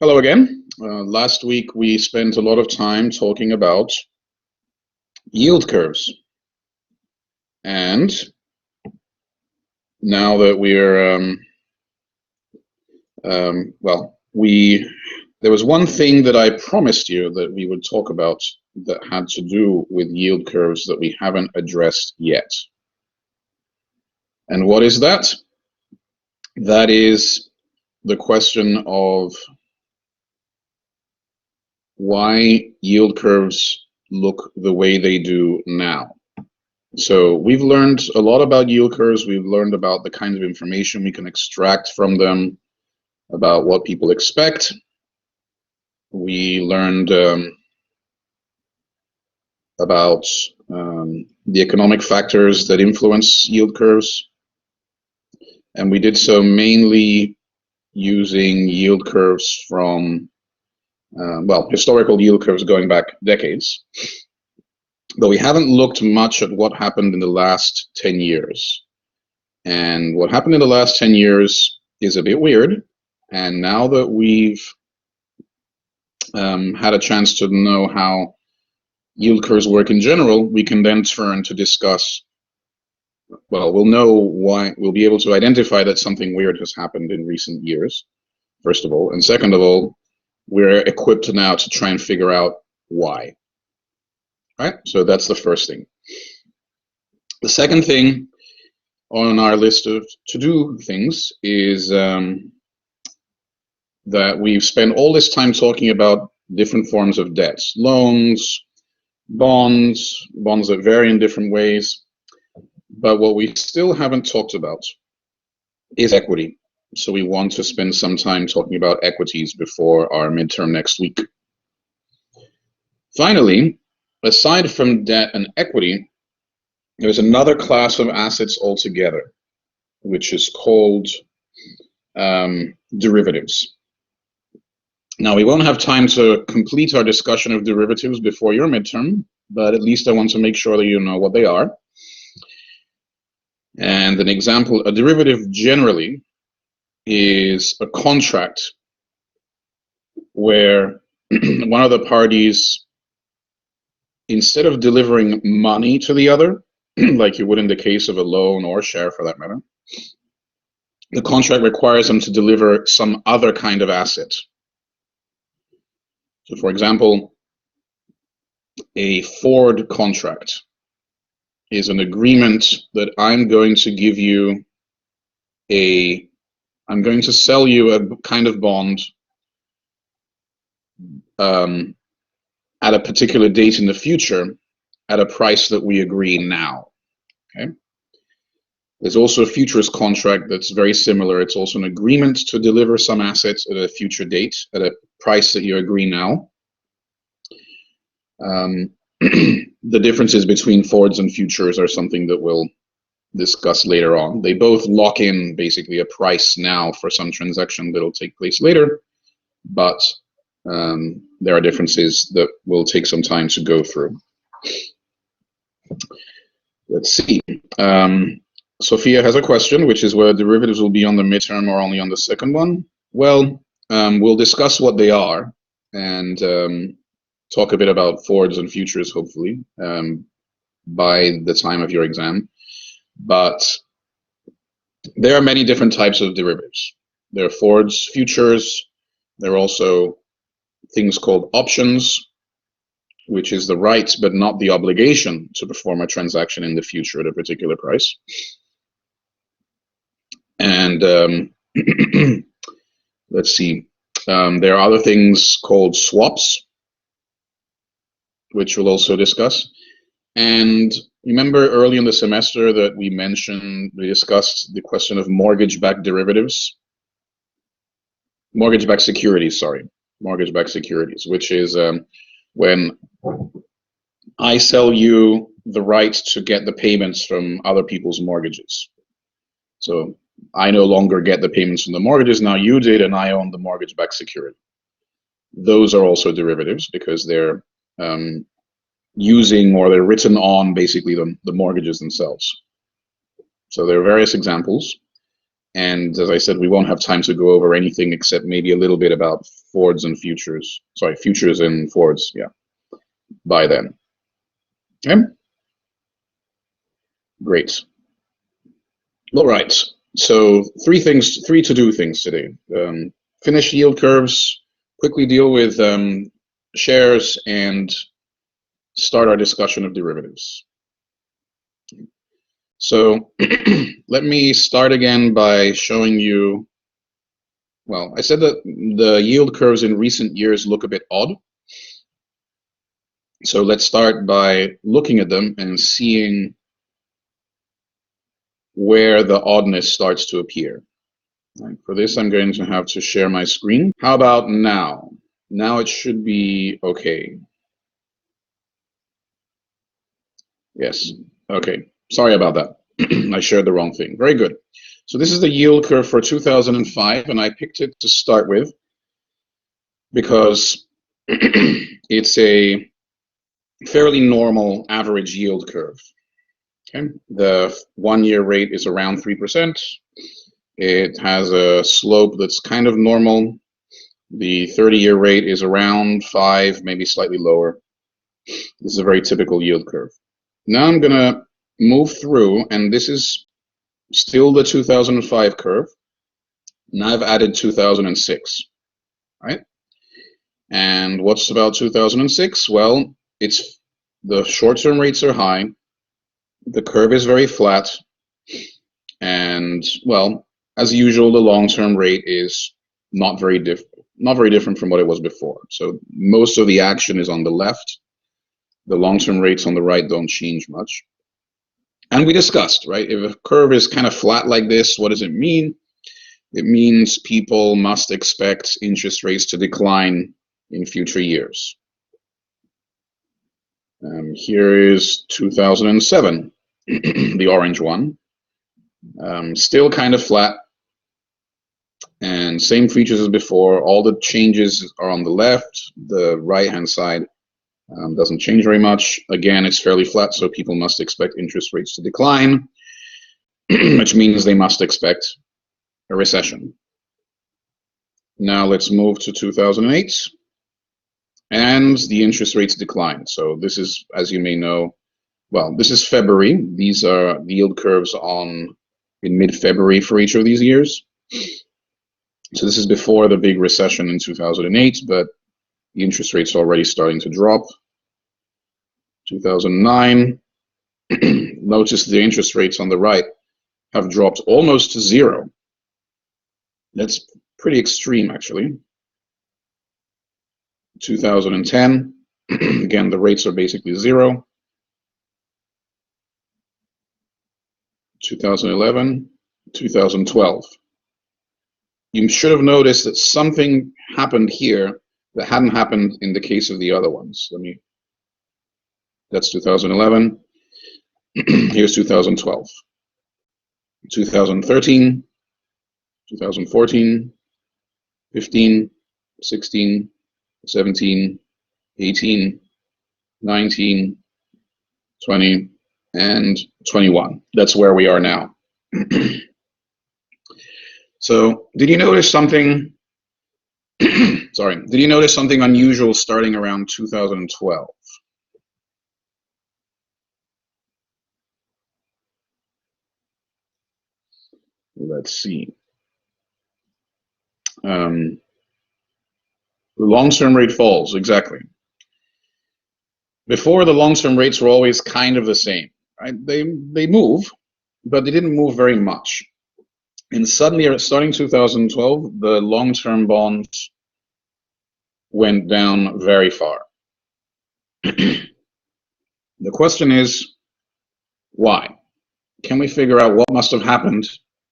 Hello again. Last week we spent a lot of time talking about yield curves. And now that we're, there was one thing that I promised you that we would talk about that had to do with yield curves that we haven't addressed yet. And what is that? That is the question of why yield curves look the way they do now. So we've learned a lot about yield curves. We've learned about the kinds of information we can extract from them, about what people expect. We learned about the economic factors that influence yield curves. And we did so mainly using yield curves from, historical yield curves going back decades. But we haven't looked much at what happened in the last 10 years. And what happened in the last 10 years is a bit weird. And now that we've had a chance to know how yield curves work in general, we can then turn to discuss, well, we'll know why, we'll be able to identify that something weird has happened in recent years, first of all. And second of all, we're equipped now to try and figure out why. Right? So that's the first thing. The second thing on our list of to-do things is that we've spent all this time talking about different forms of debts, loans, bonds that vary in different ways. But what we still haven't talked about is equity. So we want to spend some time talking about equities before our midterm next week. Finally, aside from debt and equity, there's another class of assets altogether, which is called derivatives. Now, we won't have time to complete our discussion of derivatives before your midterm, but at least I want to make sure that you know what they are. And an example, a derivative generally is a contract where one of the parties, instead of delivering money to the other, like you would in the case of a loan or share for that matter, the contract requires them to deliver some other kind of asset. So for example, a forward contract is an agreement that I'm going to give you I'm going to sell you a kind of bond at a particular date in the future at a price that we agree now. Okay. There's also a futures contract that's very similar. It's also an agreement to deliver some assets at a future date at a price that you agree now. The differences between forwards and futures are something that we'll discuss later on. They both lock in basically a price now for some transaction that'll take place later, but there are differences that will take some time to go through. Let's see. Sophia has a question, which is whether derivatives will be on the midterm or only on the second one. Well, we'll discuss what they are and talk a bit about forwards and futures, hopefully, by the time of your exam. But there are many different types of derivatives. There are forwards, futures. There are also things called options, which is the right but not the obligation to perform a transaction in the future at a particular price. And let's see, there are other things called swaps, which we'll also discuss. And remember early in the semester that we discussed the question of mortgage-backed derivatives, mortgage-backed securities, which is when I sell you the right to get the payments from other people's mortgages. So I no longer get the payments from the mortgages, now you did, and I own the mortgage-backed security. Those are also derivatives because they're using, or they're written on basically the mortgages themselves. So there are various examples. And as I said, we won't have time to go over anything except maybe a little bit about Fords and futures. Sorry, futures and Fords, yeah, by then. Okay, great. All right, so three to-do things today. Finish yield curves, quickly deal with shares, and start our discussion of derivatives. So let me start again by showing you, well, I said that the yield curves in recent years look a bit odd. So let's start by looking at them and seeing where the oddness starts to appear. Right. For this, I'm going to have to share my screen. How about now? Now it should be okay. Yes, okay. Sorry about that. I shared the wrong thing. Very good. So this is the yield curve for 2005, and I picked it to start with because it's a fairly normal average yield curve. Okay, the 1-year rate is around 3%. It has a slope that's kind of normal. The 30-year rate is around 5, maybe slightly lower. This is a very typical yield curve. Now I'm going to move through, and this is still the 2005 curve. Now I've added 2006, right? And what's about 2006? Well, it's the short-term rates are high. The curve is very flat. And, well, as usual, the long-term rate is not very different from what it was before. So most of the action is on the left. The long-term rates on the right don't change much. And we discussed, right? If a curve is kind of flat like this, what does it mean? It means people must expect interest rates to decline in future years. Here is 2007, the orange one. Still kind of flat. And same features as before. All the changes are on the left. The right-hand side doesn't change very much. Again, it's fairly flat, so people must expect interest rates to decline, which means they must expect a recession. Now let's move to 2008, and the interest rates decline. So this is, as you may know, well, this is February. These are the yield curves in mid-February for each of these years. So this is before the big recession in 2008, but the interest rates are already starting to drop. 2009, notice the interest rates on the right have dropped almost to zero. That's pretty extreme, actually. 2010, again, the rates are basically zero. 2011, 2012. You should have noticed that something happened here that hadn't happened in the case of the other ones. That's 2011. Here's 2012. 2013, 2014, 15, 16, 17, 18, 19, 20, and 21. That's where we are now. So did you notice something? Sorry, did you notice something unusual starting around 2012? Let's see. The long-term rate falls, exactly. Before, the long-term rates were always kind of the same, right? They move, but they didn't move very much. And suddenly, starting 2012, the long-term bonds went down very far. The question is, why? Can we figure out what must have happened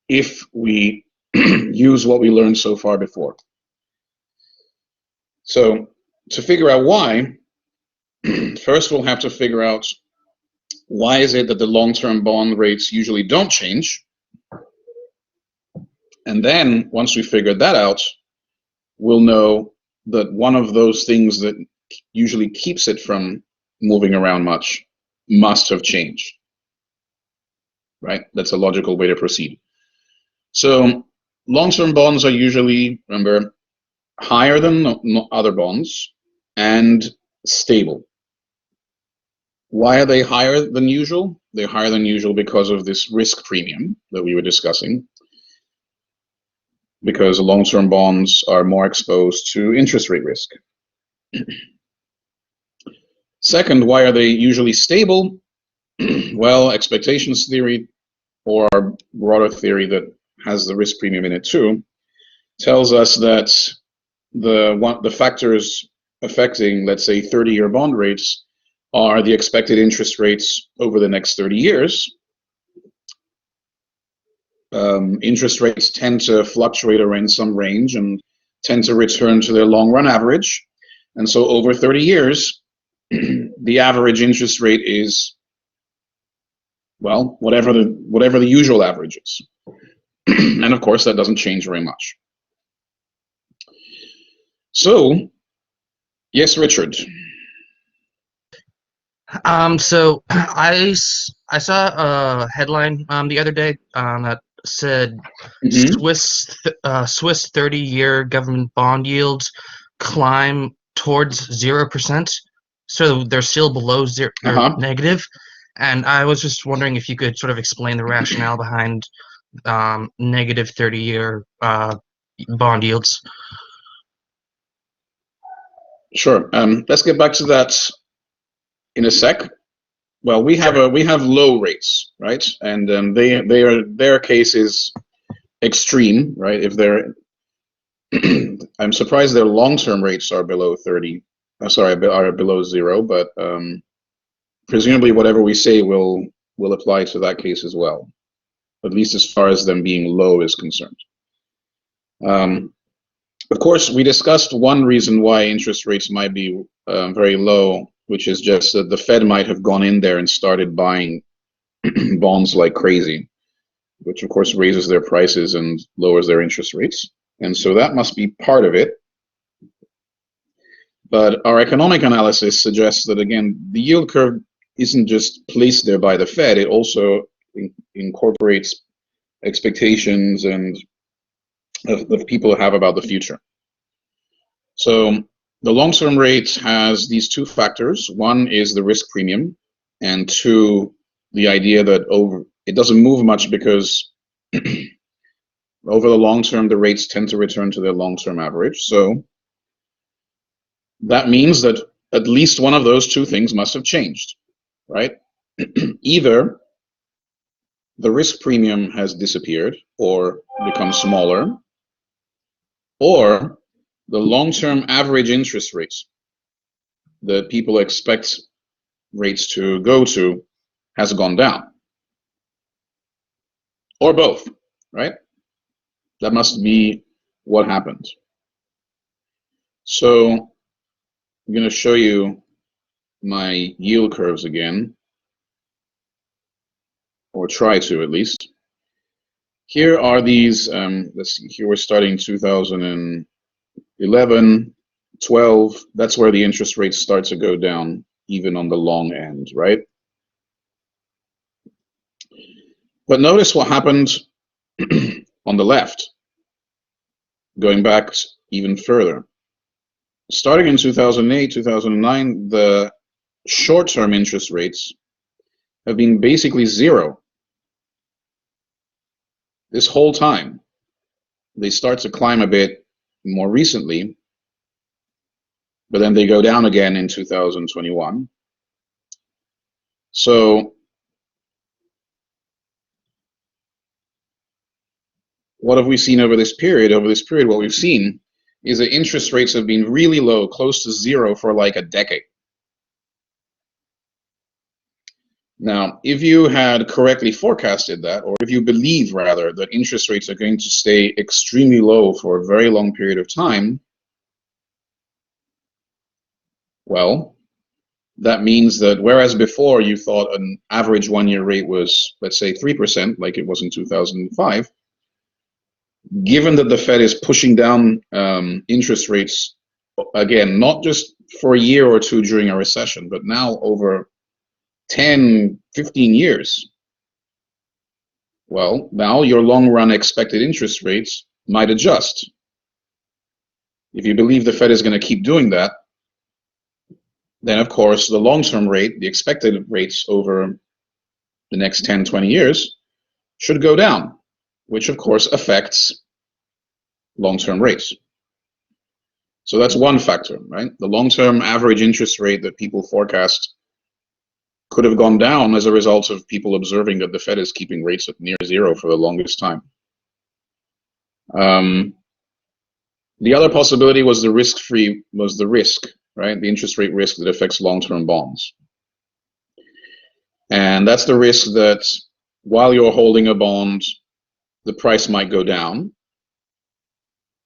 if we use what we learned so far before? So to figure out why, first we'll have to figure out why is it that the long-term bond rates usually don't change. And then once we figure that out, we'll know that one of those things that usually keeps it from moving around much must have changed. Right? That's a logical way to proceed. So long-term bonds are usually, remember, higher than other bonds and stable. Why are they higher than usual? They're higher than usual because of this risk premium that we were discussing, because long-term bonds are more exposed to interest rate risk. Second, why are they usually stable? Well, expectations theory, or our broader theory that has the risk premium in it too, tells us that the factors affecting, let's say, 30-year bond rates are the expected interest rates over the next 30 years. Interest rates tend to fluctuate around some range and tend to return to their long-run average. And so over 30 years, the average interest rate is, well, whatever the usual average is. And of course, that doesn't change very much. So, yes, Richard. So I saw a headline the other day that said Swiss 30-year government bond yields climb towards 0%. So they're still below zero, they're negative. And I was just wondering if you could sort of explain the rationale behind negative 30-year bond yields. Sure. Let's get back to that in a sec. Well, we have low rates, right? And their case is extreme, right? If they're I'm surprised their long-term rates are below 30. Are below zero, but presumably whatever we say will apply to that case as well, at least as far as them being low is concerned. Of course, we discussed one reason why interest rates might be very low, which is just that the Fed might have gone in there and started buying bonds like crazy, which of course raises their prices and lowers their interest rates. And so that must be part of it. But our economic analysis suggests that, again, the yield curve isn't just placed there by the Fed, it also incorporates expectations and that people have about the future. So the long-term rate has these two factors. One is the risk premium, and two, the idea that it doesn't move much because over the long term, the rates tend to return to their long-term average. So that means that at least one of those two things must have changed, right? Either the risk premium has disappeared or become smaller, or the long-term average interest rates that people expect rates to go to has gone down, or both, right? That must be what happened. So I'm going to show you my yield curves again, or try to at least. Here are these, let's see, here we're starting 2011, 12, that's where the interest rates start to go down, even on the long end, right? But notice what happened on the left, going back even further. Starting in 2008, 2009, the short-term interest rates have been basically zero this whole time. They start to climb a bit more recently, but then they go down again in 2021. So what have we seen over this period? Over this period, what we've seen is that interest rates have been really low, close to zero for like a decade. Now, if you had correctly forecasted that, or if you believe rather that interest rates are going to stay extremely low for a very long period of time, well, that means that whereas before you thought an average one-year rate was, let's say, 3%, like it was in 2005, given that the Fed is pushing down interest rates, again, not just for a year or two during a recession, but now over 10, 15 years, Well, now your long-run expected interest rates might adjust. If you believe the Fed is going to keep doing that, then of course the long-term rate, the expected rates over the next 10, 20 years should go down, which of course affects long-term rates. So that's one factor, right? The long-term average interest rate that people forecast could have gone down as a result of people observing that the Fed is keeping rates at near zero for the longest time. The other possibility was the risk, right? The interest rate risk that affects long-term bonds. And that's the risk that while you're holding a bond, the price might go down.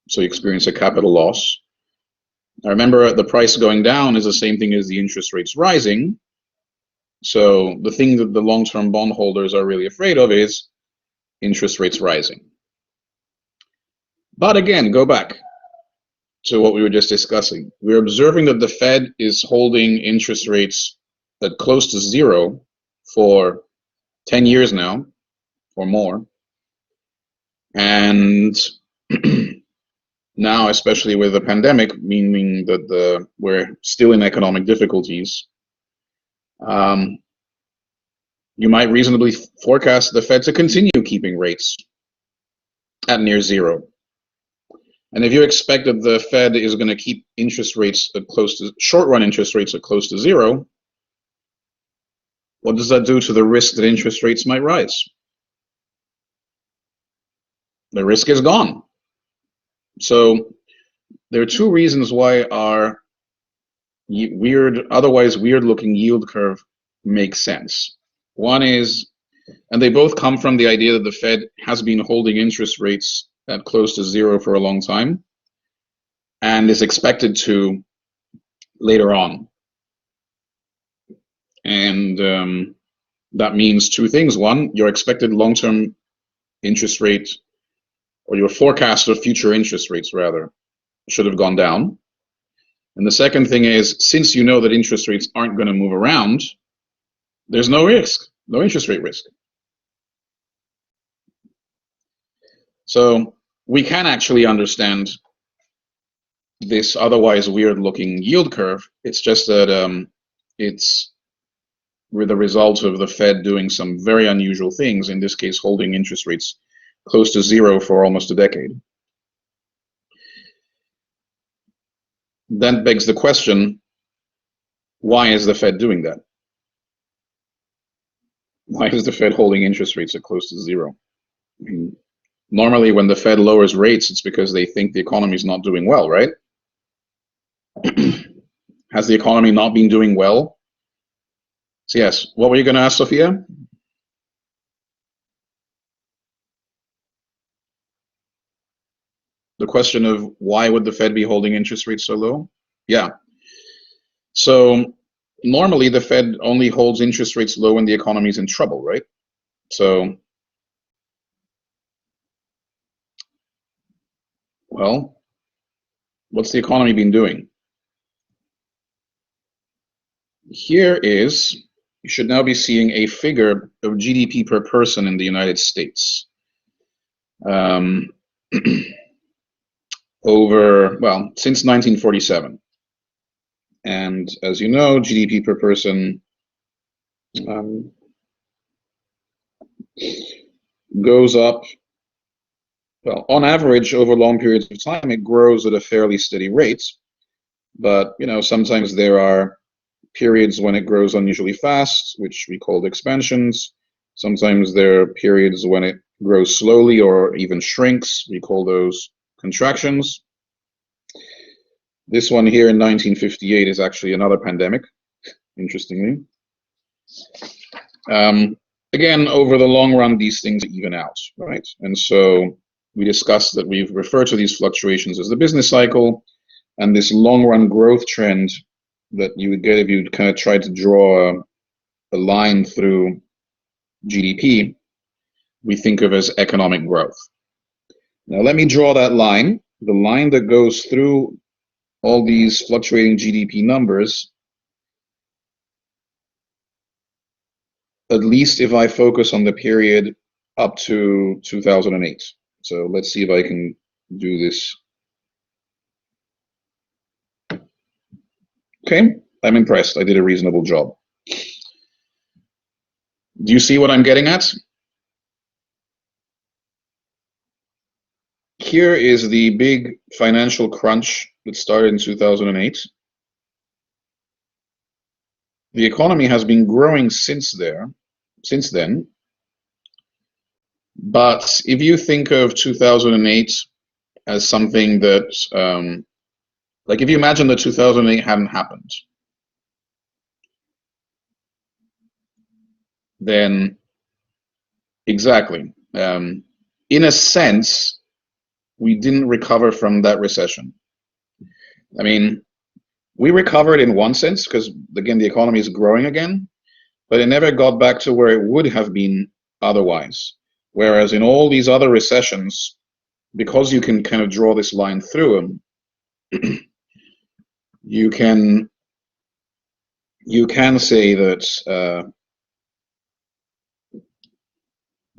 So you experience a capital loss. Now remember, the price going down is the same thing as the interest rates rising. So the thing that the long-term bond holders are really afraid of is interest rates rising. But again, go back to what we were just discussing. We're observing that the Fed is holding interest rates at close to zero for 10 years now or more. And now, especially with the pandemic, meaning that we're still in economic difficulties, you might reasonably forecast the Fed to continue keeping rates at near zero. And if you expect that the Fed is going to keep interest rates at close to short-run interest rates at close to zero, what does that do to the risk that interest rates might rise? The risk is gone. So there are two reasons why our otherwise weird-looking yield curve makes sense. One is, and they both come from the idea that the Fed has been holding interest rates at close to zero for a long time and is expected to later on. And that means two things. One, your expected long-term interest rate, or your forecast of future interest rates rather, should have gone down. And the second thing is, since you know that interest rates aren't going to move around, there's no risk, no interest rate risk. So we can actually understand this otherwise weird-looking yield curve. It's just that it's with the result of the Fed doing some very unusual things, in this case holding interest rates close to zero for almost a decade. That begs the question, why is the Fed doing that? Why is the Fed holding interest rates at close to zero? I mean, normally when the Fed lowers rates, it's because they think the economy is not doing well, right? Has the economy not been doing well? So yes, what were you going to ask, Sophia? The question of why would the Fed be holding interest rates so low? Yeah. So normally the Fed only holds interest rates low when the economy is in trouble, right? So, well, what's the economy been doing? Here is, you should now be seeing a figure of GDP per person in the United States. Since 1947. And as you know, GDP per person goes up, well, on average, over long periods of time, it grows at a fairly steady rate. But, sometimes there are periods when it grows unusually fast, which we call expansions. Sometimes there are periods when it grows slowly or even shrinks. We call those contractions. This one here in 1958 is actually another pandemic, interestingly. Again, over the long run, these things even out, right? And so we discussed that we've referred to these fluctuations as the business cycle, and this long run growth trend that you would get if you kind of tried to draw a line through GDP, we think of as economic growth. Now let me draw that line. The line that goes through all these fluctuating GDP numbers, at least if I focus on the period up to 2008. So let's see if I can do this. Okay, I'm impressed. I did a reasonable job. Do you see what I'm getting at? Here is the big financial crunch that started in 2008. The economy has been growing since then. But if you think of 2008 as something that, like if you imagine that 2008 hadn't happened, then exactly. In a sense, we didn't recover from that recession. I mean, we recovered in one sense because, again, the economy is growing again, but it never got back to where it would have been otherwise. Whereas in all these other recessions, because you can kind of draw this line through them, you can say that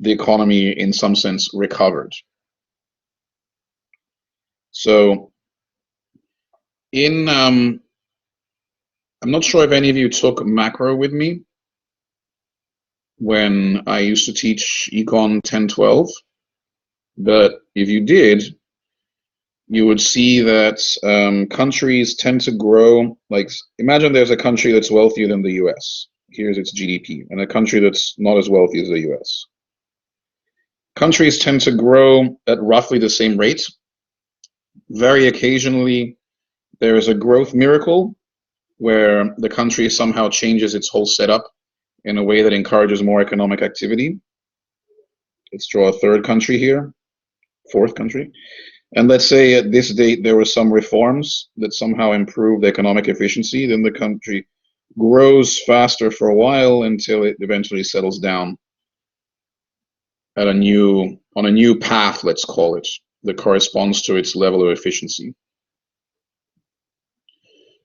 the economy, in some sense, recovered. So, I'm not sure if any of you took macro with me when I used to teach Econ 1012, but if you did, you would see that countries tend to grow. Like, imagine there's a country that's wealthier than the US. Here's its GDP, and a country that's not as wealthy as the US. Countries tend to grow at roughly the same rate. Very occasionally, there is a growth miracle where the country somehow changes its whole setup in a way that encourages more economic activity. Let's draw a third country here, fourth country. And let's say at this date there were some reforms that somehow improved economic efficiency, then the country grows faster for a while until it eventually settles down at on a new path, let's call it, that corresponds to its level of efficiency.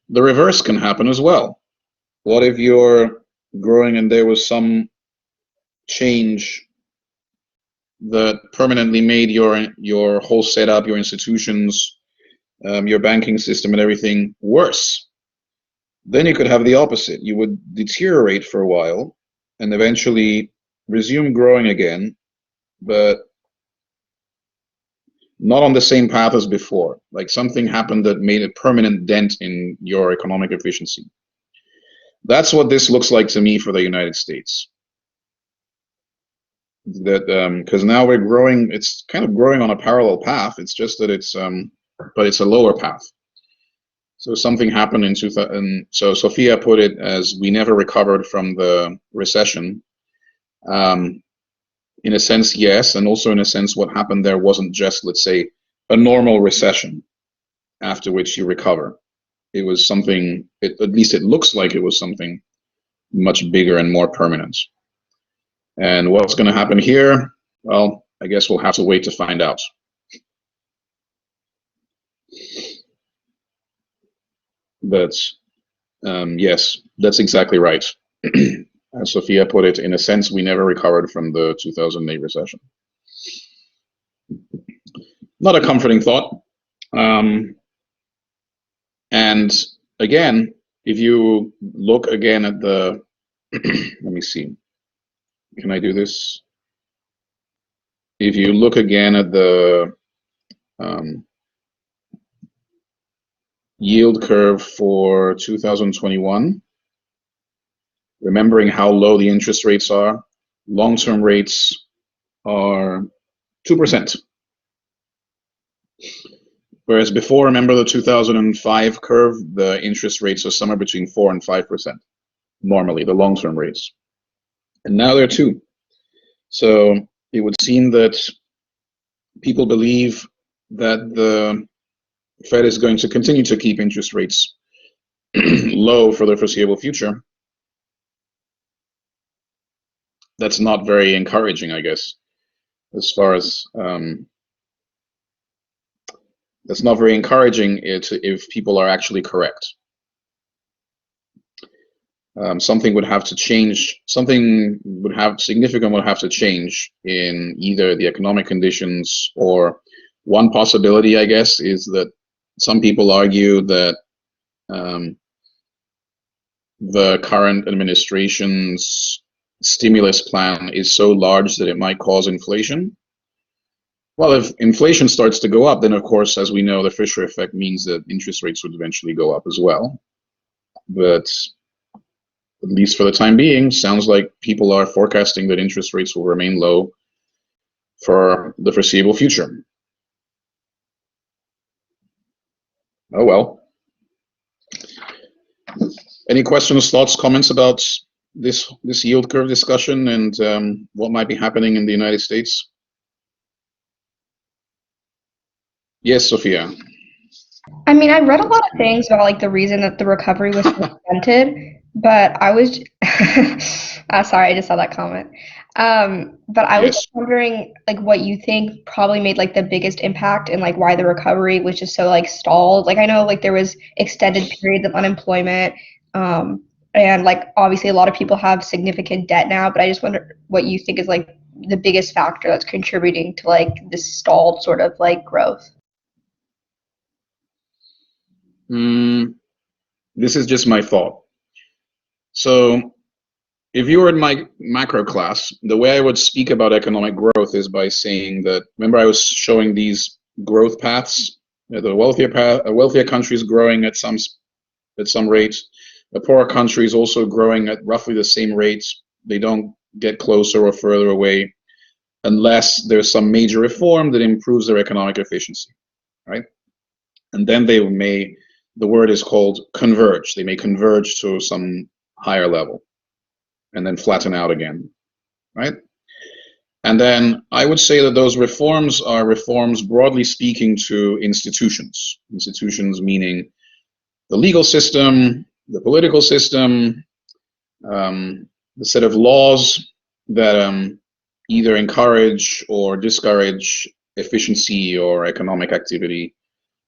The reverse can happen as well. What if you're growing and there was some change that permanently made your whole setup, your institutions, your banking system and everything worse? Then you could have the opposite. You would deteriorate for a while and eventually resume growing again, but not on the same path as before. Like something happened that made a permanent dent in your economic efficiency. That's what this looks like to me for the United States. That because now we're growing, it's kind of growing on a parallel path. It's just that but it's a lower path. So something happened in 2000. So Sophia put it as we never recovered from the recession. In a sense, yes, and also in a sense, what happened there wasn't just, let's say, a normal recession after which you recover. It was something. At least it looks like it was something much bigger and more permanent. And what's going to happen here? Well, I guess we'll have to wait to find out. But yes, that's exactly right. As Sophia put it, in a sense, we never recovered from the 2008 recession. Not a comforting thought. And again, if you look again at the, let me see, can I do this? If you look again at the yield curve for 2021, remembering how low the interest rates are, long-term rates are 2%. Whereas before, remember the 2005 curve, the interest rates are somewhere between 4 and 5%, normally, the long-term rates. And now they're 2. So it would seem that people believe that the Fed is going to continue to keep interest rates low for the foreseeable future. That's not very encouraging, I guess, as far as that's not very encouraging if people are actually correct. something would have to change. Something significant would have to change in either the economic conditions, or one possibility, I guess, is that some people argue that the current administration's stimulus plan is so large that it might cause inflation. Well, if inflation starts to go up, then of course, as we know, the Fisher effect means that interest rates would eventually go up as well. But at least for the time being, sounds like people are forecasting that interest rates will remain low for the foreseeable future. Oh well. Any questions, thoughts, comments about this yield curve discussion and what might be happening in the United States? Yes, Sophia. I mean, I read a lot of things about like the reason that the recovery was invented, but I was sorry, I just saw that comment. But I was just wondering like what you think probably made like the biggest impact and like why the recovery was just so like stalled. Like I know like there was extended periods of unemployment, and like obviously a lot of people have significant debt now, but I just wonder what you think is like the biggest factor that's contributing to like this stalled sort of like growth. This is just my thought. So if you were in my macro class, the way I would speak about economic growth is by saying that, remember I was showing these growth paths, the wealthier countries growing at some rate, the poorer countries also growing at roughly the same rates. They don't get closer or further away unless there's some major reform that improves their economic efficiency, right? And then they may, the word is called converge. They may converge to some higher level and then flatten out again, right? And then I would say that those reforms are reforms, broadly speaking, to institutions. Institutions meaning the legal system, the political system, the set of laws that either encourage or discourage efficiency or economic activity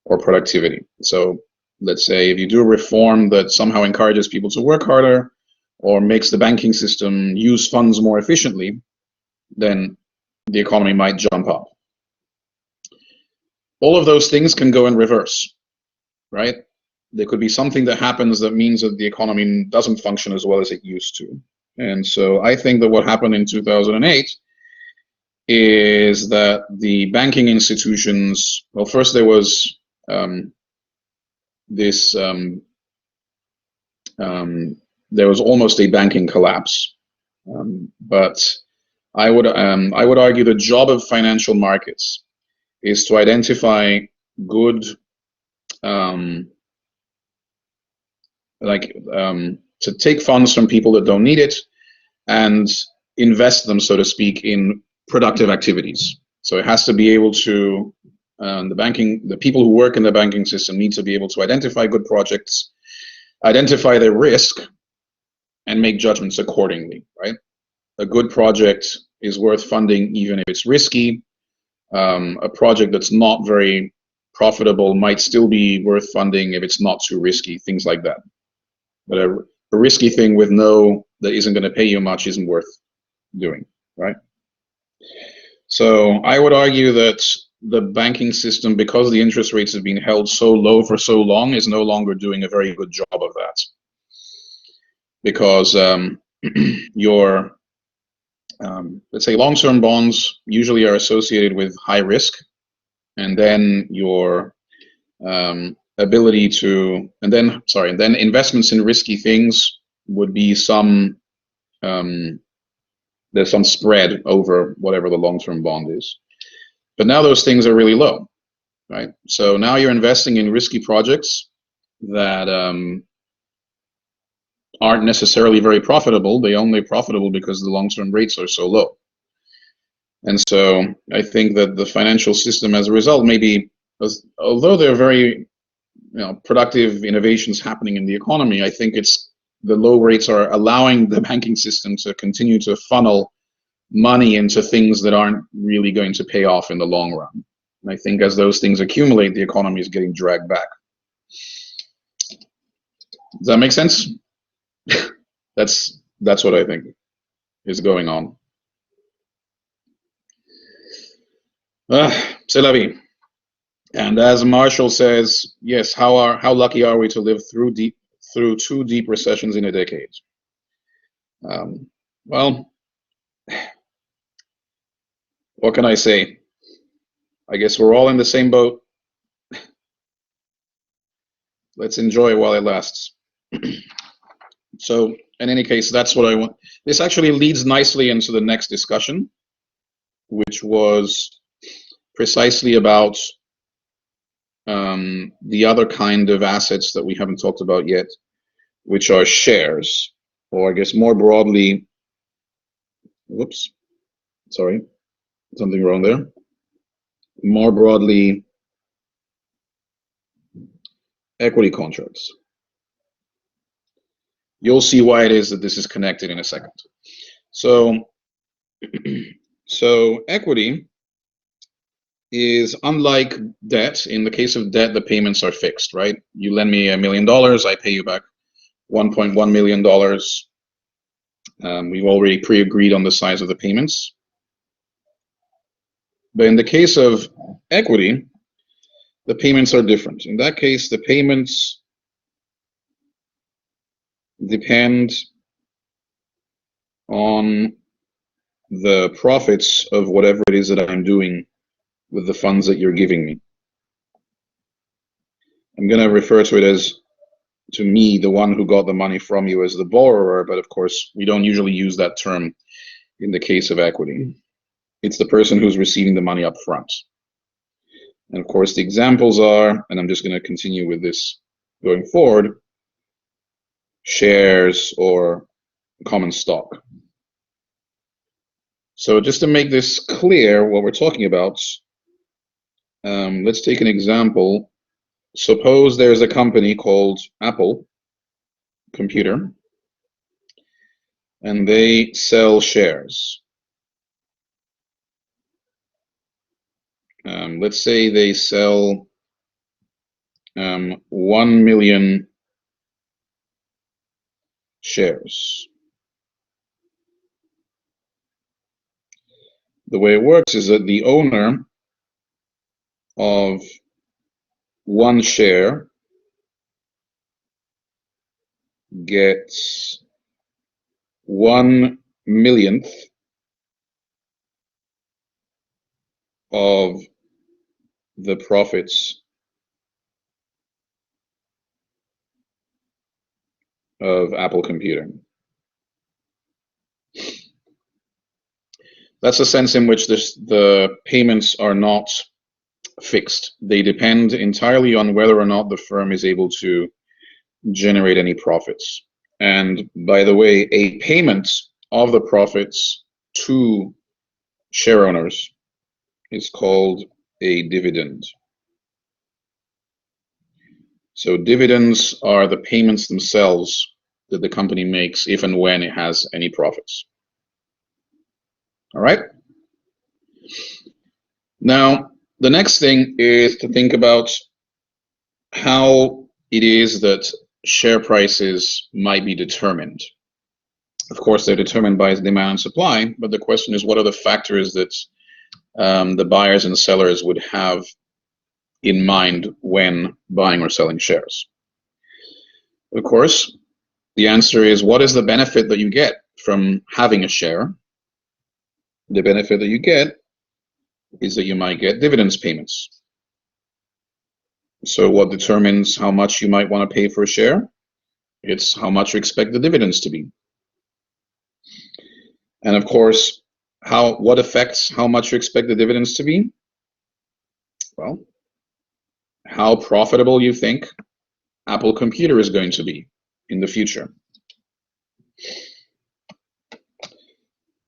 or productivity. So let's say if you do a reform that somehow encourages people to work harder or makes the banking system use funds more efficiently, then the economy might jump up. All of those things can go in reverse, right? There could be something that happens that means that the economy doesn't function as well as it used to. And so I think that what happened in 2008 is that the banking institutions, well, first there was there was almost a banking collapse, but I would argue the job of financial markets is to identify good, to take funds from people that don't need it and invest them, so to speak, in productive activities. So it has to be able to, the people who work in the banking system need to be able to identify good projects, identify their risk, and make judgments accordingly, right? A good project is worth funding even if it's risky. A project that's not very profitable might still be worth funding if it's not too risky, things like that. But a risky thing with that isn't going to pay you much isn't worth doing, right? So I would argue that the banking system, because the interest rates have been held so low for so long, is no longer doing a very good job of that. Because your, let's say, long-term bonds usually are associated with high risk, and then your ability to, and then investments in risky things would be some, there's some spread over whatever the long-term bond is. But now those things are really low, right? So now you're investing in risky projects that aren't necessarily very profitable. They're only profitable because the long-term rates are so low. And so I think that the financial system, as a result, maybe, although there are very productive innovations happening in the economy, I think it's the low rates are allowing the banking system to continue to funnel money into things that aren't really going to pay off in the long run. And I think as those things accumulate, the economy is getting dragged back. Does that make sense? That's what I think is going on. C'est la vie. And as Marshall says, yes, how lucky are we to live through 2 deep recessions in a decade? Well, what can I say? I guess we're all in the same boat. Let's enjoy while it lasts. So, in any case, that's what I want. This actually leads nicely into the next discussion, which was precisely about the other kind of assets that we haven't talked about yet, which are shares, or I guess more broadly, whoops, sorry, something wrong there. More broadly, equity contracts. You'll see why it is that this is connected in a second. So, equity is unlike debt. In the case of debt, the payments are fixed, right? You lend me $1 million, I pay you back $1.1 million. We've already pre-agreed on the size of the payments. But in the case of equity, the payments are different. In that case, the payments depend on the profits of whatever it is that I'm doing with the funds that you're giving me. I'm going to refer to it as, to me, the one who got the money from you, as the borrower, but of course, we don't usually use that term in the case of equity. It's the person who's receiving the money up front. And of course, the examples are, and I'm just going to continue with this going forward, shares or common stock. So just to make this clear, what we're talking about, let's take an example. Suppose there's a company called Apple Computer, and they sell shares. Let's say they sell 1 million shares. The way it works is that the owner of one share gets 1/1,000,000th of the profits of Apple Computing. That's a sense in which the payments are not fixed. They depend entirely on whether or not the firm is able to generate any profits. And by the way, a payment of the profits to share owners is called a dividend. So dividends are the payments themselves that the company makes if and when it has any profits. All right? Now, the next thing is to think about how it is that share prices might be determined. Of course, they're determined by demand and supply, but the question is, what are the factors that the buyers and sellers would have in mind when buying or selling shares? Of course, the answer is, what is the benefit that you get from having a share? The benefit that you get is that you might get dividends payments. So what determines how much you might want to pay for a share? It's how much you expect the dividends to be. And of course, what affects how much you expect the dividends to be? Well, how profitable you think Apple Computer is going to be in the future.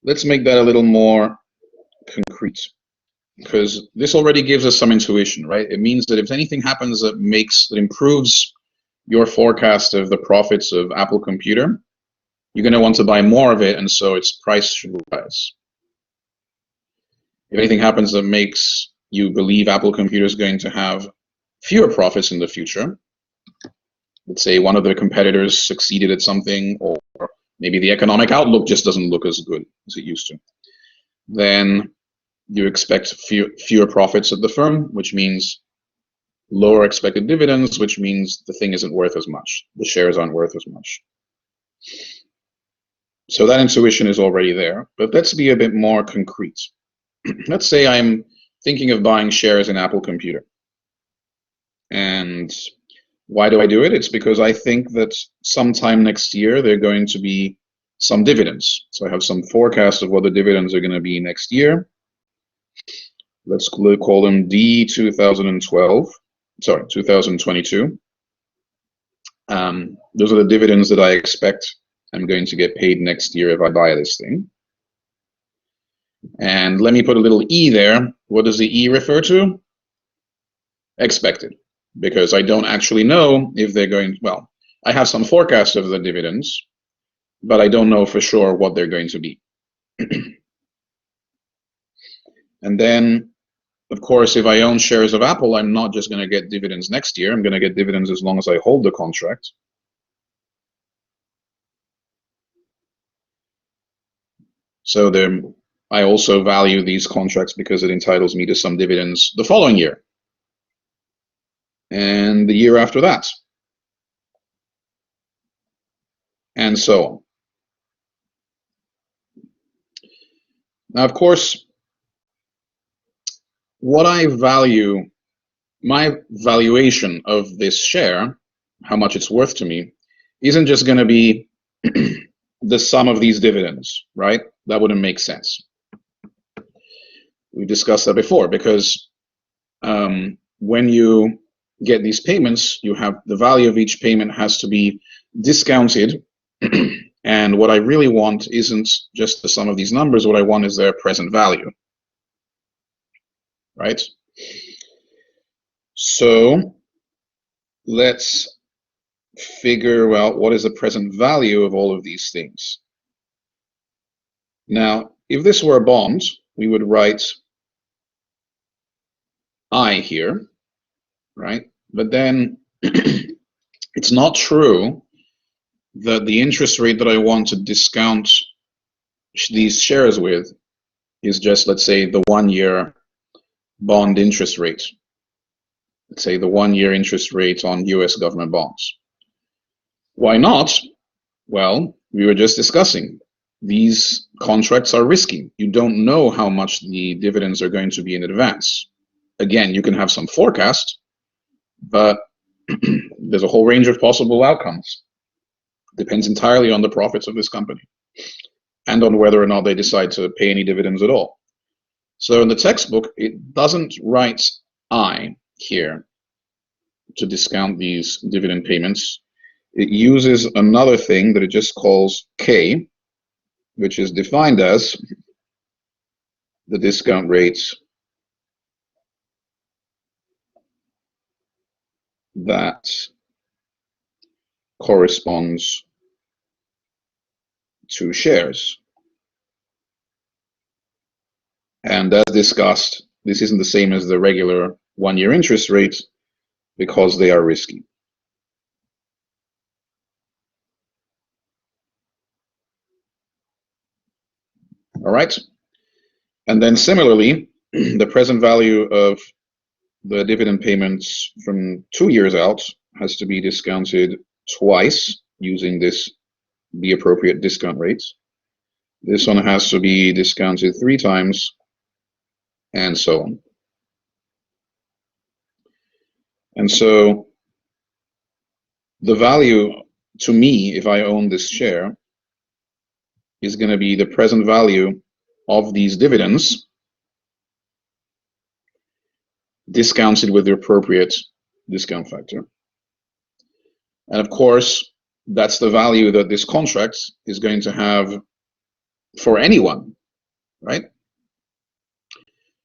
Let's make that a little more concrete, because this already gives us some intuition, right? It means that if anything happens that improves your forecast of the profits of Apple Computer, you're going to want to buy more of it, and so its price should rise. If anything happens that makes you believe Apple Computer is going to have fewer profits in the future, let's say one of their competitors succeeded at something, or maybe the economic outlook just doesn't look as good as it used to, then you expect fewer profits at the firm, which means lower expected dividends, which means the thing isn't worth as much. The shares aren't worth as much. So that intuition is already there, but let's be a bit more concrete. Let's say I'm thinking of buying shares in Apple Computer. And why do I do it? It's because I think that sometime next year there are going to be some dividends. So I have some forecast of what the dividends are going to be next year. Let's call them D 2012. Sorry, 2022. Those are the dividends that I expect I'm going to get paid next year if I buy this thing. And let me put a little E there. What does the E refer to? Expected, because I don't actually know if they're going, well, I have some forecast of the dividends, but I don't know for sure what they're going to be. And then, of course, if I own shares of Apple, I'm not just going to get dividends next year. I'm going to get dividends as long as I hold the contract. So I also value these contracts because it entitles me to some dividends the following year and the year after that, and so on. Now, of course, what I value, my valuation of this share, how much it's worth to me, isn't just going to be the sum of these dividends, right? That wouldn't make sense. We discussed that before, because when you get these payments, you have the value of each payment has to be discounted. And what I really want isn't just the sum of these numbers. What I want is their present value, right? So let's figure out what is the present value of all of these things. Now, if this were a bond, we would write I here, right? But then it's not true that the interest rate that I want to discount these shares with is just, let's say, the 1-year bond interest rate. Let's say the 1-year interest rate on US government bonds. Why not? Well, we were just discussing. These contracts are risky. You don't know how much the dividends are going to be in advance. Again, you can have some forecast, but there's a whole range of possible outcomes. Depends entirely on the profits of this company and on whether or not they decide to pay any dividends at all. So in the textbook, it doesn't write I here to discount these dividend payments. It uses another thing that it just calls K, which is defined as the discount rates that corresponds to shares. And as discussed, this isn't the same as the regular 1-year interest rate because they are risky. All right. And then similarly, the present value of the dividend payments from 2 years out has to be discounted twice using the appropriate discount rates. This one has to be discounted 3 times, and so on. And so the value to me, if I own this share, is going to be the present value of these dividends discounted with the appropriate discount factor. And of course, that's the value that this contract is going to have for anyone, right?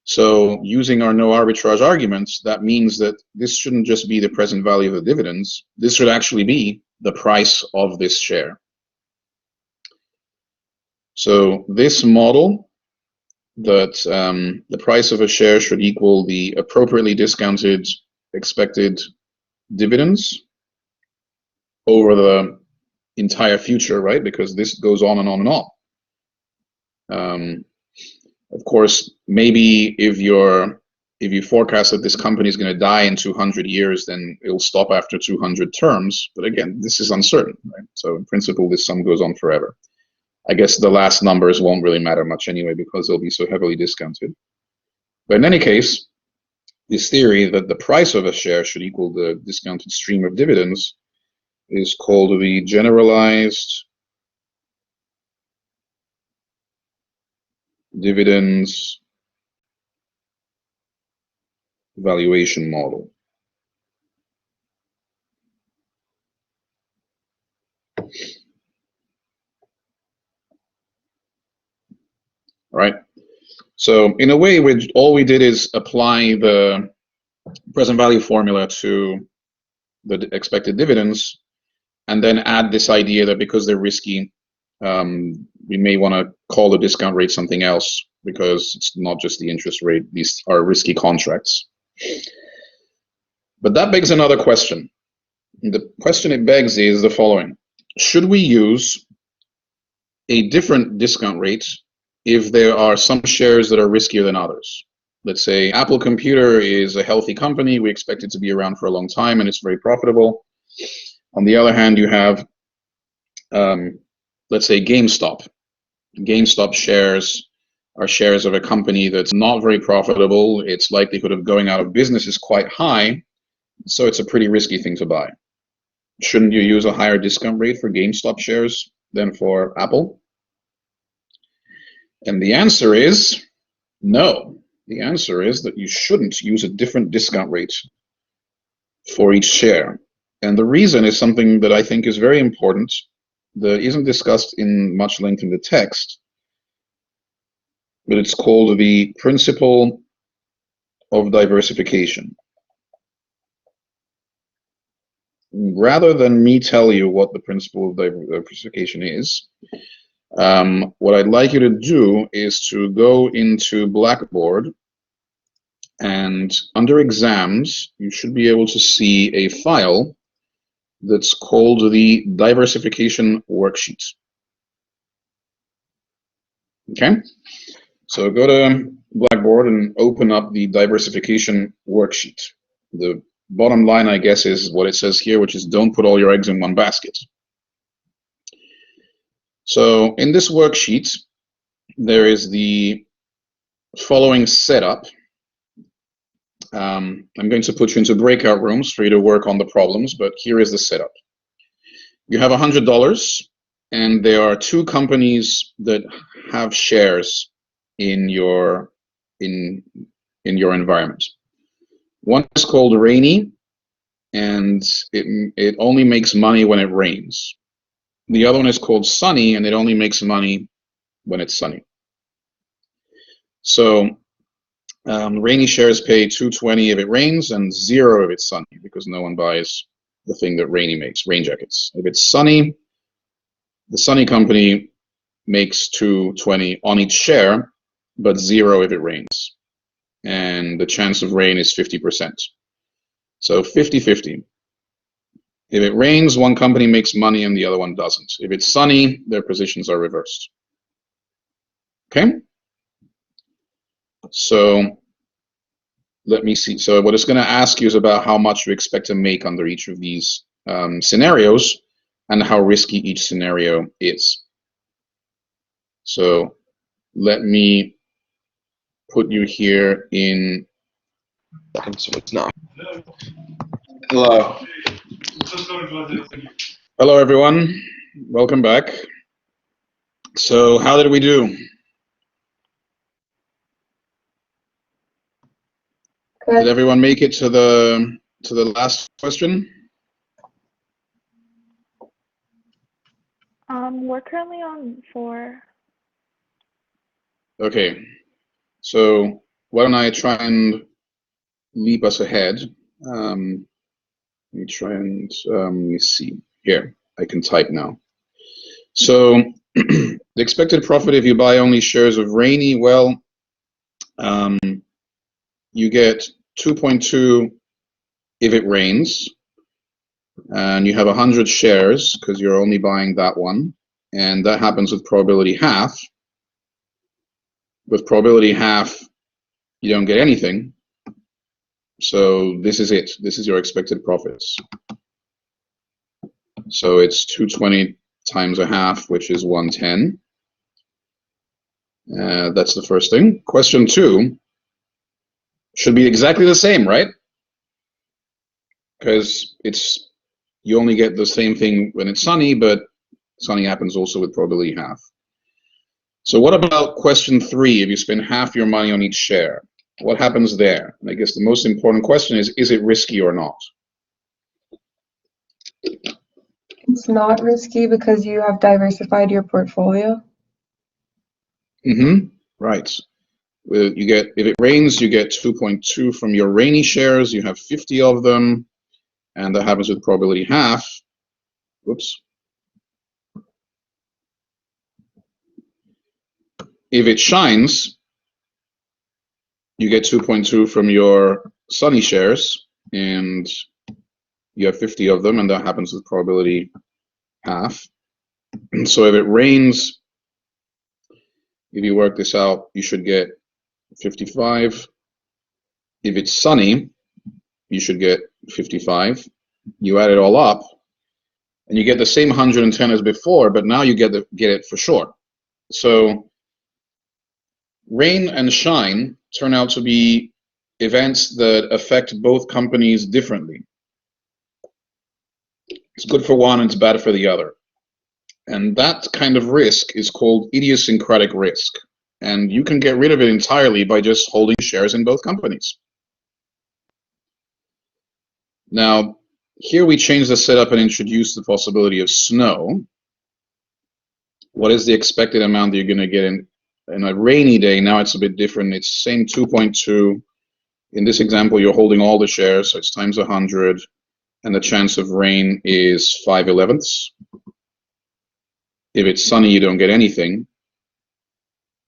So using our no arbitrage arguments, that means that this shouldn't just be the present value of the dividends. This should actually be the price of this share. So this model that the price of a share should equal the appropriately discounted expected dividends over the entire future, right? Because this goes on and on and on. Of course, maybe if you forecast that this company is going to die in 200 years, then it'll stop after 200 terms. But again, this is uncertain, right? So in principle, this sum goes on forever. I guess the last numbers won't really matter much anyway because they'll be so heavily discounted. But in any case, this theory that the price of a share should equal the discounted stream of dividends is called the generalized dividends valuation model. Right. So in a way, all we did is apply the present value formula to the expected dividends, and then add this idea that because they're risky, we may want to call the discount rate something else because it's not just the interest rate. These are risky contracts. But that begs another question. The question it begs is the following. Should we use a different discount rate if there are some shares that are riskier than others? Let's say Apple Computer is a healthy company. We expect it to be around for a long time and it's very profitable. On the other hand, you have, let's say, GameStop. GameStop shares are shares of a company that's not very profitable. Its likelihood of going out of business is quite high, so it's a pretty risky thing to buy. Shouldn't you use a higher discount rate for GameStop shares than for Apple? And the answer is no. The answer is that you shouldn't use a different discount rate for each share. And the reason is something that I think is very important that isn't discussed in much length in the text, but it's called the principle of diversification. Rather than me tell you what the principle of diversification is, what I'd like you to do is to go into Blackboard, and under exams, you should be able to see a file that's called the Diversification Worksheet. Okay, so go to Blackboard and open up the Diversification Worksheet. The bottom line, I guess, is what it says here, which is don't put all your eggs in one basket. So in this worksheet, there is the following setup. I'm going to put you into breakout rooms for you to work on the problems, but here is the setup. You have $100, and there are two companies that have shares in your environment. One is called Rainy, and it only makes money when it rains. The other one is called Sunny, and it only makes money when it's sunny. So Rainy shares pay $2.20 if it rains and $0 if it's sunny, because no one buys the thing that Rainy makes, rain jackets. If it's sunny, the Sunny company makes $2.20 on each share, but $0 if it rains. And the chance of rain is 50%. So 50-50. If it rains, one company makes money and the other one doesn't. If it's sunny, their positions are reversed. Okay? So let me see. So what it's going to ask you is about how much you expect to make under each of these scenarios and how risky each scenario is. So let me put you here in. So it's not. Hello. Hello, everyone. Welcome back. So how did we do? Good. Did everyone make it to the last question? We're currently on 4. Okay. So why don't I try and leap us ahead? Let me try and let me see. Here, I can type now. So the expected profit if you buy only shares of Rainy, well, you get 2.2 if it rains, and you have 100 shares because you're only buying that one, and that happens with probability half. With probability half, you don't get anything. So this is it. This is your expected profits. So it's 220 times a half, which is 110. That's the first thing. Question 2 should be exactly the same, right? Because you only get the same thing when it's sunny, but sunny happens also with probability half. So what about question 3? If you spend half your money on each share, what happens there? And I guess the most important question is it risky or not? It's not risky because you have diversified your portfolio. Right. If it rains, you get 2.2 from your rainy shares. You have 50 of them, and that happens with probability half. Whoops. If it shines, you get 2.2 from your sunny shares, and you have 50 of them, and that happens with probability half. So if it rains, if you work this out, you should get 55. If it's sunny, you should get 55. You add it all up, and you get the same 110 as before, but now you get it for sure. So rain and shine turn out to be events that affect both companies differently. It's good for one and it's bad for the other. And that kind of risk is called idiosyncratic risk. And you can get rid of it entirely by just holding shares in both companies. Now, here we change the setup and introduce the possibility of snow. What is the expected amount that you're going to get in a rainy day? Now it's a bit different. It's same 2.2. In this example, you're holding all the shares, so it's times 100, and the chance of rain is 5/11. If it's sunny, you don't get anything.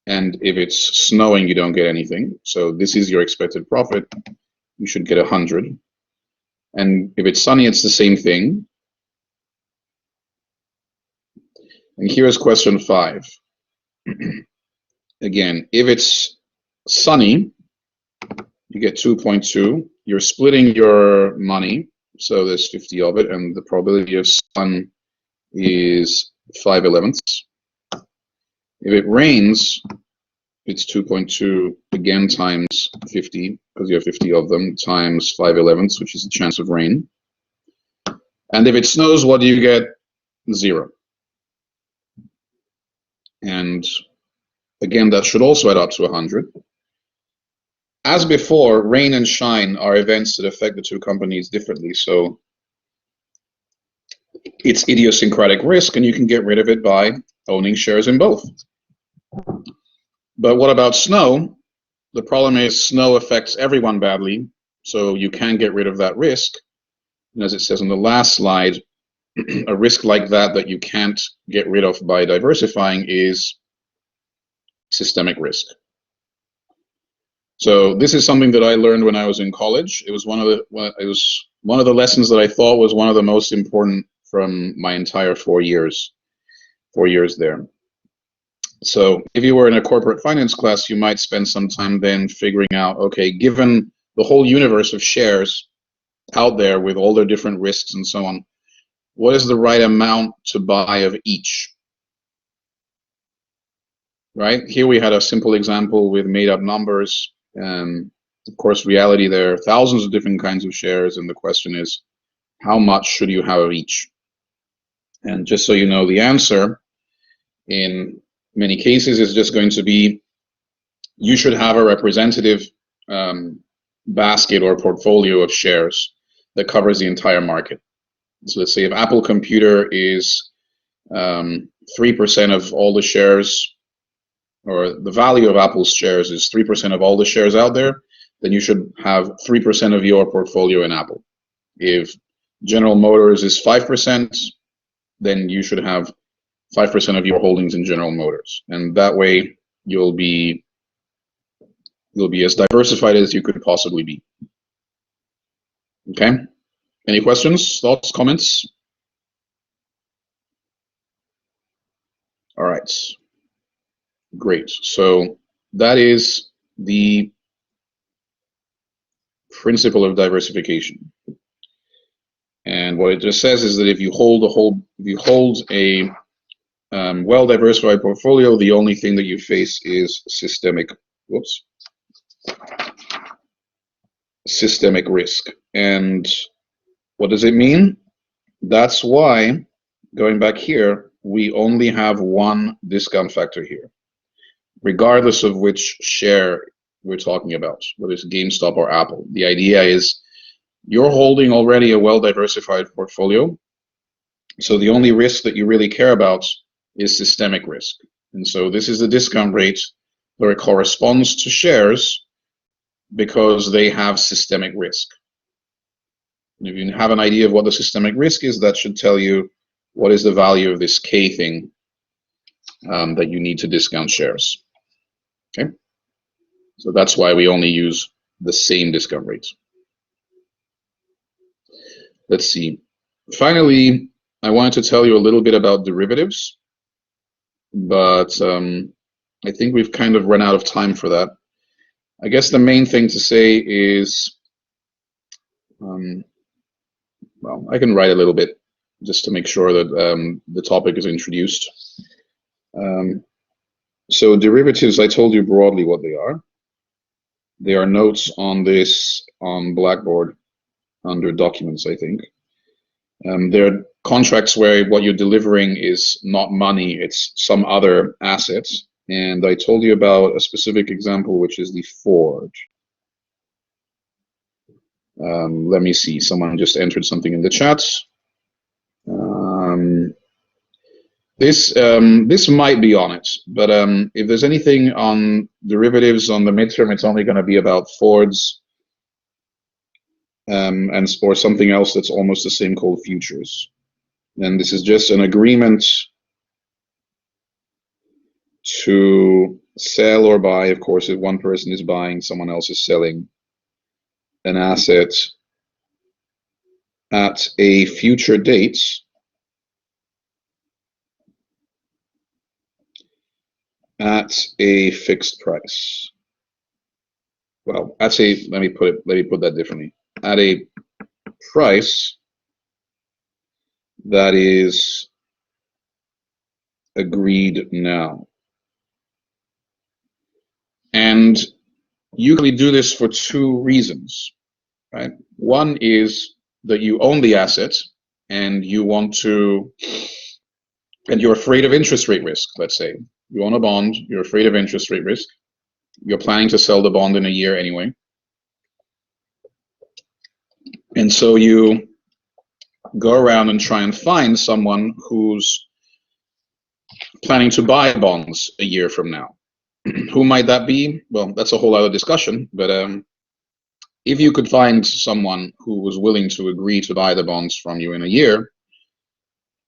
And if it's snowing, you don't get anything. So this is your expected profit. You should get 100. And if it's sunny, it's the same thing. And here's question 5. Again, if it's sunny, you get 2.2. You're splitting your money, so there's 50 of it, and the probability of sun is 5/11. If it rains, it's 2.2 again times 50, because you have 50 of them, times 5/11, which is the chance of rain. And if it snows, what do you get? 0. And again, that should also add up to 100. As before, rain and shine are events that affect the two companies differently, so it's idiosyncratic risk, and you can get rid of it by owning shares in both. But what about snow? The problem is snow affects everyone badly, so you can get rid of that risk. And as it says on the last slide, a risk like that you can't get rid of by diversifying is systemic risk. So this is something that I learned when I was in college. It was one of the lessons that I thought was one of the most important from my entire 4 years there. So if you were in a corporate finance class, you might spend some time then figuring out, okay, given the whole universe of shares out there with all their different risks and so on, what is the right amount to buy of each? Right? Here we had a simple example with made up numbers. Of course, reality, there are thousands of different kinds of shares, and the question is, how much should you have of each? And just so you know, the answer in many cases is just going to be, you should have a representative basket or portfolio of shares that covers the entire market. So let's say if Apple Computer is 3% of all the shares, or the value of Apple's shares is 3% of all the shares out there, then you should have 3% of your portfolio in Apple. If General Motors is 5%, then you should have 5% of your holdings in General Motors. And that way you'll be as diversified as you could possibly be. Okay? Any questions, thoughts, comments? All right. Great. So that is the principle of diversification. And what it just says is that if you hold a well-diversified portfolio, the only thing that you face is systemic risk. And what does it mean? That's why, going back here, we only have one discount factor here, regardless of which share we're talking about, whether it's GameStop or Apple. The idea is you're holding already a well-diversified portfolio, so the only risk that you really care about is systemic risk. And so this is the discount rate where it corresponds to shares because they have systemic risk. And if you have an idea of what the systemic risk is, that should tell you what is the value of this K thing that you need to discount shares. Okay, so that's why we only use the same discount rates. Let's see. Finally, I wanted to tell you a little bit about derivatives, but I think we've kind of run out of time for that. I guess the main thing to say is, well, I can write a little bit just to make sure that the topic is introduced. So derivatives, I told you broadly what they are. There are notes on this on Blackboard under documents, I think. They're contracts where what you're delivering is not money, it's some other asset. And I told you about a specific example, which is the Ford. Let me see, someone just entered something in the chat. This might be on it, but if there's anything on derivatives on the midterm, it's only going to be about Fords or something else that's almost the same called futures. And this is just an agreement to sell or buy. Of course, if one person is buying, someone else is selling an asset at a future date at a fixed price. Well, let me put that differently. At a price that is agreed now. And you can do this for two reasons, right? One is that you own the asset and you want to, and you're afraid of interest rate risk, let's say. You own a bond, you're afraid of interest rate risk. You're planning to sell the bond in a year anyway. And so you go around and try and find someone who's planning to buy bonds a year from now. Who might that be? Well, that's a whole other discussion, but if you could find someone who was willing to agree to buy the bonds from you in a year,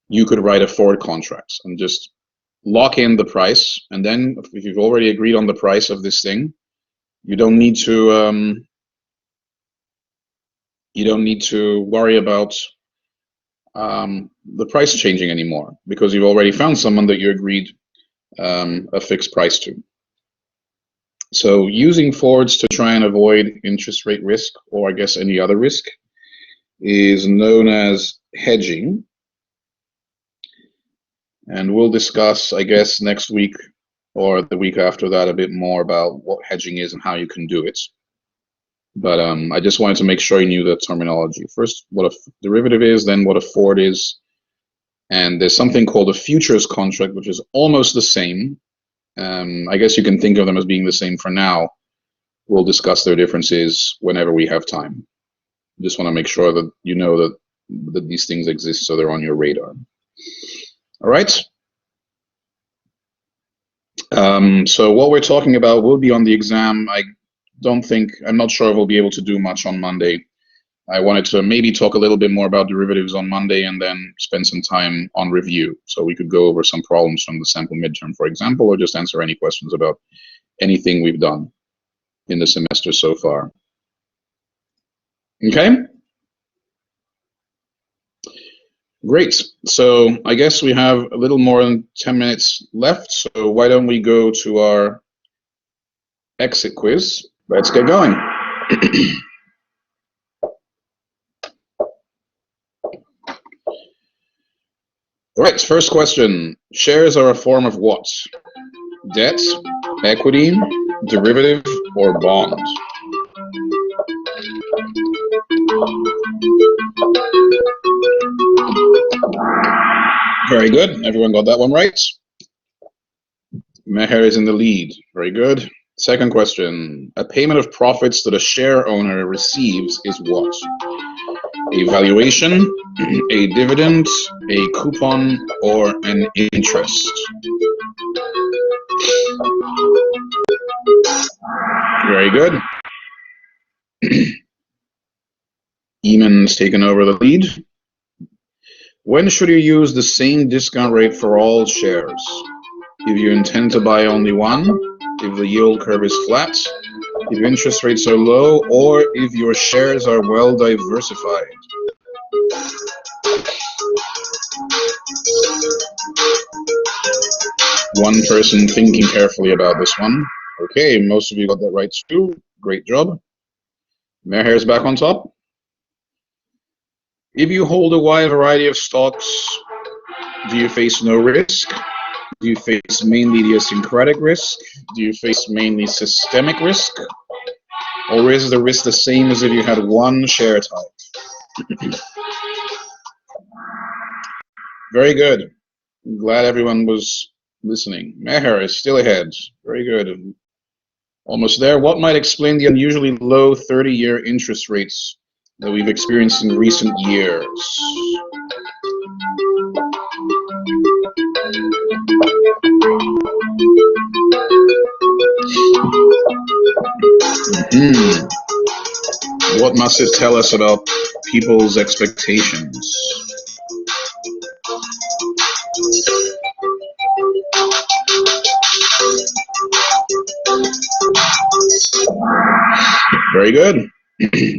you could write a forward contract and just lock in the price. And then if you've already agreed on the price of this thing, you don't need to worry about the price changing anymore, because you've already found someone that you agreed a fixed price to. So using forwards to try and avoid interest rate risk, or I guess any other risk, is known as hedging. And we'll discuss, I guess, next week or the week after that a bit more about what hedging is and how you can do it. But I just wanted to make sure you knew the terminology. First, what a derivative is, then what a forward is. And there's something called a futures contract, which is almost the same. I guess you can think of them as being the same for now. We'll discuss their differences whenever we have time. Just want to make sure that you know that these things exist, so they're on your radar. All right. So what we're talking about will be on the exam. I'm not sure if we'll be able to do much on Monday. I wanted to maybe talk a little bit more about derivatives on Monday and then spend some time on review. So we could go over some problems from the sample midterm, for example, or just answer any questions about anything we've done in the semester so far. Okay? Great. So I guess we have a little more than 10 minutes left. So why don't we go to our exit quiz? Let's get going. All right, first question. Shares are a form of what? Debt, equity, derivative, or bond? Very good. Everyone got that one right. Meher is in the lead. Very good. Second question. A payment of profits that a share owner receives is what? A valuation, a dividend, a coupon, or an interest? Very good. Eamon's taken over the lead. When should you use the same discount rate for all shares? If you intend to buy only one, if the yield curve is flat, if interest rates are low, or if your shares are well diversified. One person thinking carefully about this one. Okay, most of you got that right too. Great job. Meher is back on top. If you hold a wide variety of stocks, do you face no risk? Do you face mainly idiosyncratic risk? Do you face mainly systemic risk? Or is the risk the same as if you had one share type? Very good. I'm glad everyone was listening. Meher is still ahead. Very good. Almost there. What might explain the unusually low 30-year interest rates that we've experienced in recent years? What must it tell us about people's expectations? Very good.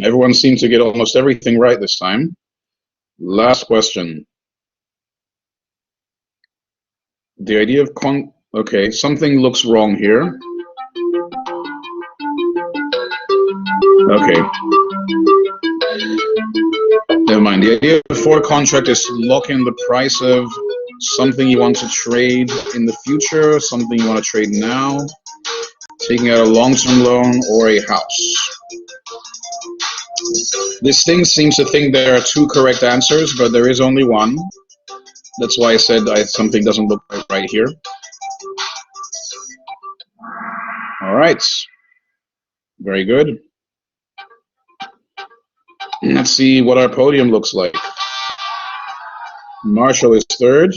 Everyone seemed to get almost everything right this time. Last question. The idea of okay, something looks wrong here. Okay. Never mind. The idea of forward contract is to lock in the price of something you want to trade in the future, something you want to trade now, taking out a long-term loan, or a house. This thing seems to think there are two correct answers, but there is only one. That's why I said something doesn't look right here. All right. Very good. Let's see what our podium looks like. Marshall is third.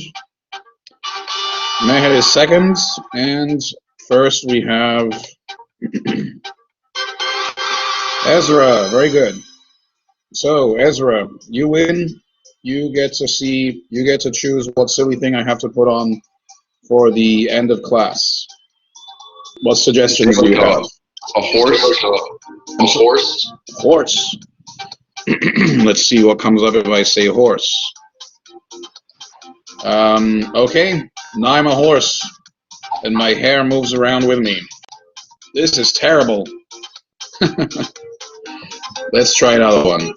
Meher is second. And first we have Ezra. Very good. So Ezra, you win. You get to choose what silly thing I have to put on for the end of class. What suggestions do you have? A horse? A horse? Horse. Let's see what comes up if I say horse. Okay, now I'm a horse, and my hair moves around with me. This is terrible. Let's try another one.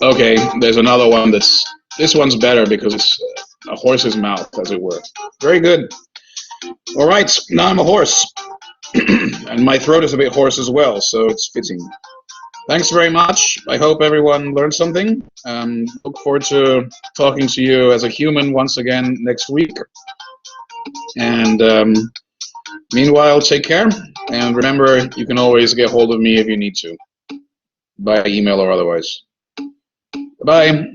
Okay, there's another one this one's better because it's a horse's mouth, as it were. Very good. All right, now I'm a horse. And my throat is a bit hoarse as well, so it's fitting. Thanks very much. I hope everyone learned something. Look forward to talking to you as a human once again next week. And meanwhile, take care. And remember, you can always get hold of me if you need to, by email or otherwise. Bye.